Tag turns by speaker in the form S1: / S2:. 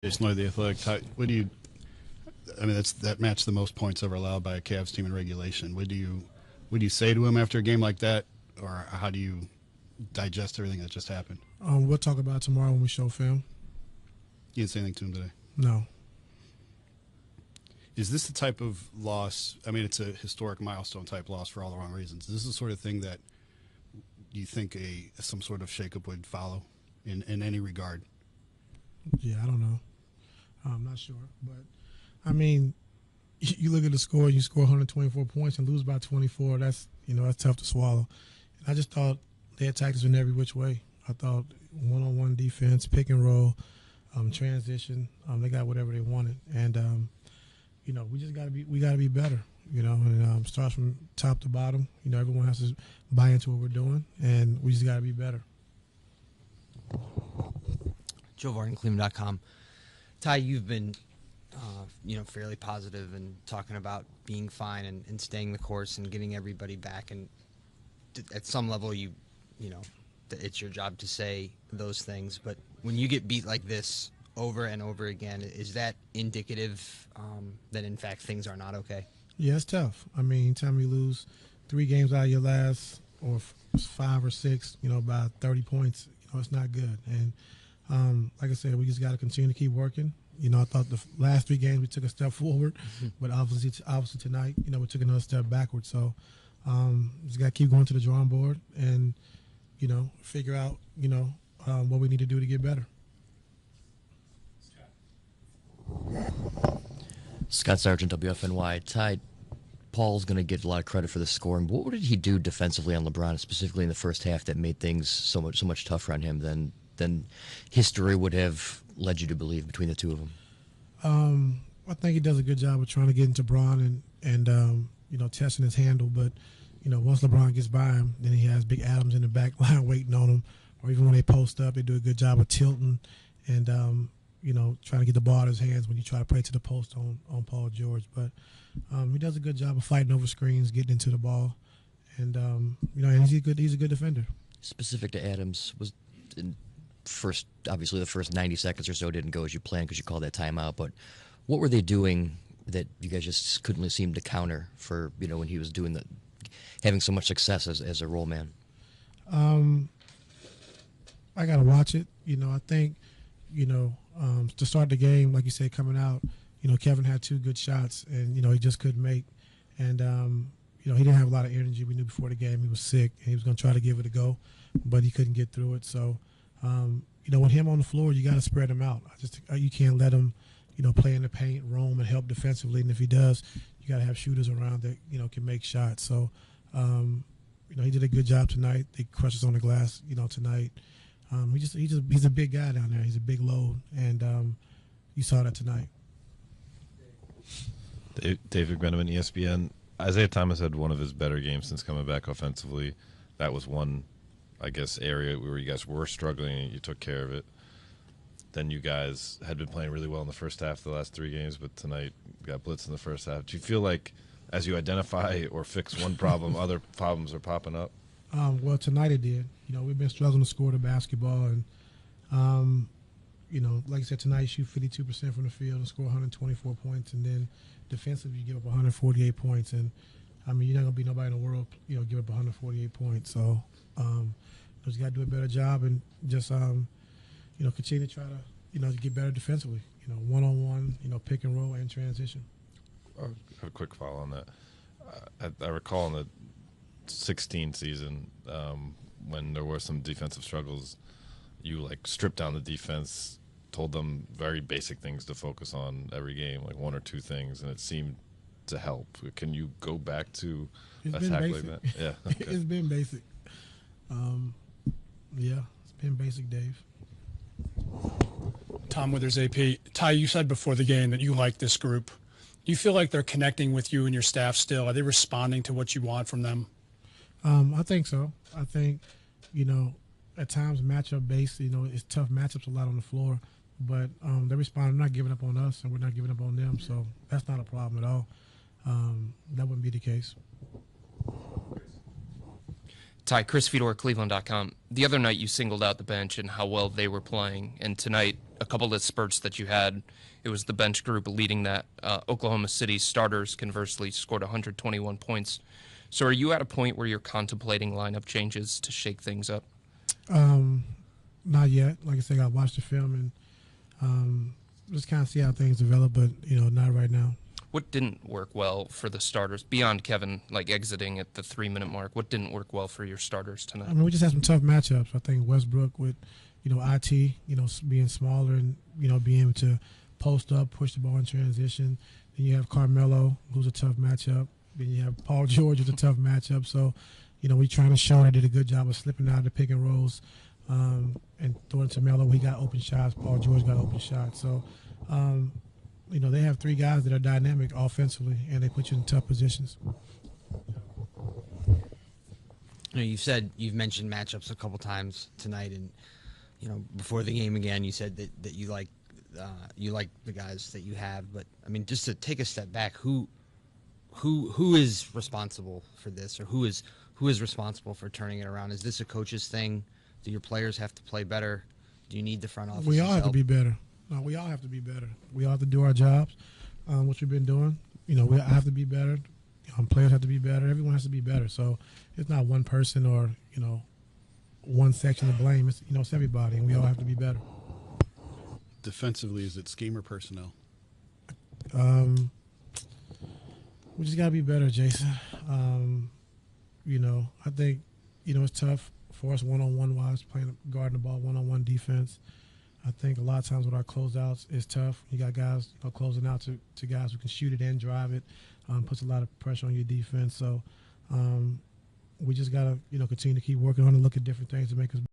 S1: Jason Lloyd, the Athletic. What do you? I mean, that matched the most points ever allowed by a Cavs team in regulation. What do you say to him after a game like that, or how do you digest everything that just happened?
S2: We'll talk about it tomorrow when we show film.
S1: You didn't say anything to him today.
S2: No.
S1: Is this the type of loss? I mean, it's a historic milestone type loss for all the wrong reasons. Is this the sort of thing that you think some sort of shakeup would follow in any regard?
S2: Yeah, I don't know. I'm not sure, but I mean, you look at the score. You score 124 points and lose by 24. That's tough to swallow. And I just thought they attacked us in every which way. I thought one-on-one defense, pick and roll, transition. They got whatever they wanted, and we just got to be better. And starts from top to bottom. Everyone has to buy into what we're doing, and we just got to be better.
S3: Joe Varden, Cleveland.com. Ty, you've been, fairly positive and talking about being fine and staying the course and getting everybody back. And at some level, it's your job to say those things. But when you get beat like this over and over again, is that indicative that, in fact, things are not okay?
S2: Yeah, it's tough. I mean, anytime you lose 3 games out of your last, or 5 or 6, by 30 points, it's not good. And like I said, we just got to continue to keep working. I thought the last 3 games we took a step forward, but obviously tonight, we took another step backward. So just got to keep going to the drawing board and, figure out, what we need to do to get better.
S4: Scott Sargent, WFNY. Ty, Paul's going to get a lot of credit for the scoring. What did he do defensively on LeBron, specifically in the first half, that made things so much tougher on him than history would have led you to believe between the two of them?
S2: I think he does a good job of trying to get into Bron and testing his handle. But once LeBron gets by him, then he has Big Adams in the back line waiting on him. Or even when they post up, they do a good job of tilting and trying to get the ball out of his hands when you try to play to the post on Paul George. But he does a good job of fighting over screens, getting into the ball, and and he's a good defender.
S4: Specific to Adams, was obviously the first 90 seconds or so didn't go as you planned because you called that timeout. But what were they doing that you guys just couldn't seem to counter for when he was having so much success as a role man?
S2: I gotta watch it. I think to start the game, like you said, coming out, Kevin had 2 good shots, and he just couldn't make. And he didn't have a lot of energy. We knew before the game he was sick, and he was going to try to give it a go, but he couldn't get through it. So, with him on the floor, you got to spread him out. You can't let him, play in the paint, roam, and help defensively. And if he does, you got to have shooters around that can make shots. So, he did a good job tonight. They crushed us on the glass, tonight. He's a big guy down there. He's a big load, and you saw that tonight.
S5: David Benjamin, ESPN. Isaiah Thomas had one of his better games since coming back offensively. That was one, I guess, area where you guys were struggling and you took care of it. Then you guys had been playing really well in the first half of the last 3 games, but tonight got blitzed in the first half. Do you feel like as you identify or fix one problem, other problems are popping up?
S2: Well, tonight it did. We've been struggling to score the basketball, and like I said, tonight you shoot 52% from the field and score 124 points, and then defensively you give up 148 points, and I mean you're not gonna be nobody in the world, give up 148 points. So, just got to do a better job and just continue to try to get better defensively. One-on-one, pick and roll and transition.
S5: A quick follow on that. I recall in the 16 season when there were some defensive struggles, you stripped down the defense, told them very basic things to focus on every game, like 1 or 2 things, and it seemed to help. Can you go back to attack like that? Yeah, okay.
S2: It's been basic. It's been basic, Dave.
S6: Tom Withers, AP. Ty, you said before the game that you like this group. Do you feel like they're connecting with you and your staff still? Are they responding to what you want from them?
S2: I think so. I think, at times matchup based, it's tough matchups a lot on the floor, but they respond. They're not giving up on us, and we're not giving up on them, so that's not a problem at all. That wouldn't be the case.
S7: Ty, Chris Fedor, Cleveland.com. The other night you singled out the bench and how well they were playing, and tonight a couple of spurts that you had, it was the bench group leading that. Oklahoma City starters, conversely, scored 121 points. So are you at a point where you're contemplating lineup changes to shake things up?
S2: Not yet. Like I said, I watched the film and just kind of see how things develop, but, not right now.
S7: What didn't work well for the starters, beyond Kevin, exiting at the 3-minute mark? What didn't work well for your starters tonight?
S2: I mean, we just had some tough matchups. I think Westbrook with, IT, being smaller and, being able to post up, push the ball in transition. Then you have Carmelo, who's a tough matchup. Then you have Paul George, who's a tough matchup. So, we're trying to show they did a good job of slipping out of the pick and rolls and throwing it to Melo. He got open shots. Paul George got open shots. So, they have three guys that are dynamic offensively, and they put you in tough positions.
S3: You've mentioned matchups a couple times tonight, and before the game again, you said that you like the guys that you have. But I mean, just to take a step back, who is responsible for this, or who is responsible for turning it around? Is this a coach's thing? Do your players have to play better? Do you need the front office?
S2: We all have to be better. No, we all have to be better. We all have to do our jobs, which we've been doing. We have to be better. Players have to be better. Everyone has to be better. So it's not one person or one section to blame. It's everybody, and we all have to be better.
S1: Defensively, is it scheme or personnel?
S2: We just gotta be better, Jason. I think it's tough for us one-on-one wise, guarding the ball one-on-one defense. I think a lot of times with our closeouts, it's tough. You got guys closing out to guys who can shoot it and drive it. Puts a lot of pressure on your defense. So we just got to continue to keep working on and look at different things to make us